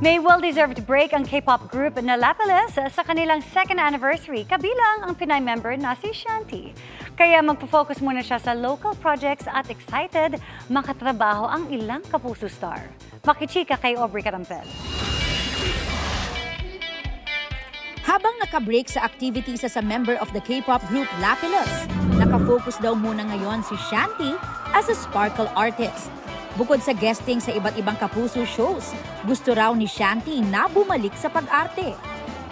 May well-deserved break ang K-pop group na Lapillus sa kanilang second anniversary, kabilang ang Pinay member na si Shanti. Kaya magpo-focus muna siya sa local projects at excited makatrabaho ang ilang kapuso star. Makichika kay Aubrey Carampel. Habang nakabreak sa activities sa member of the K-pop group Lapillus, nakafocus daw muna ngayon si Shanti as a sparkle artist. Bukod sa guesting sa iba't ibang kapuso shows, gusto raw ni Shanti na bumalik sa pag-arte.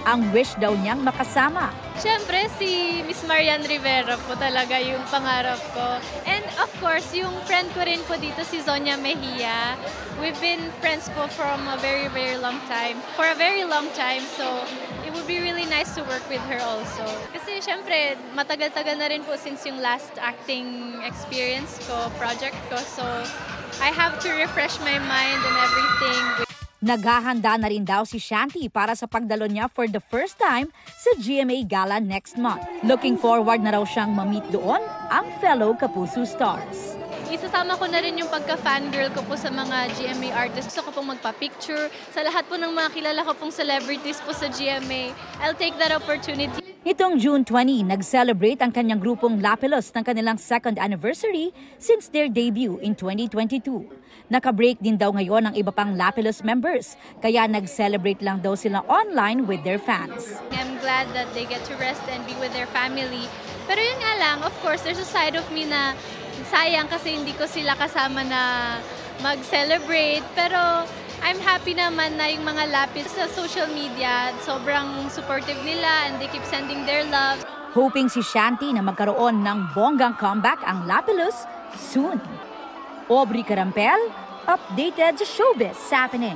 Ang wish daw niyang makasama. Siyempre, si Miss Marian Rivera po talaga yung pangarap ko. And of course, yung friend ko rin po dito, si Zonia Mejia. We've been friends po from a very, very long time. For a very long time, so it would be really nice to work with her also. Kasi siyempre, matagal-tagal na rin po since yung last acting experience ko, project ko. So I have to refresh my mind and everything. Naghahanda na rin daw si Shanti para sa pagdalo niya for the first time sa GMA Gala next month. Looking forward na raw siyang ma-meet doon ang fellow kapuso stars. Isasama ko na rin yung pagka-fangirl ko po sa mga GMA artists. Gusto ko pong magpa-picture sa lahat po ng mga kilala ko pong celebrities po sa GMA. I'll take that opportunity. Nitong June 20, nag-celebrate ang kanyang grupong Lapillus ng kanilang second anniversary since their debut in 2022. Naka-break din daw ngayon ang iba pang Lapillus members, kaya nag-celebrate lang daw sila online with their fans. I'm glad that they get to rest and be with their family. Pero yun nga lang, of course, there's a side of me na sayang kasi hindi ko sila kasama na mag-celebrate. Pero I'm happy naman na yung mga Lapis sa social media, sobrang supportive nila and they keep sending their love. Hoping si Shanti na magkaroon ng bonggang comeback ang Lapillus soon. Aubrey Carampel, updated sa Showbiz Happening.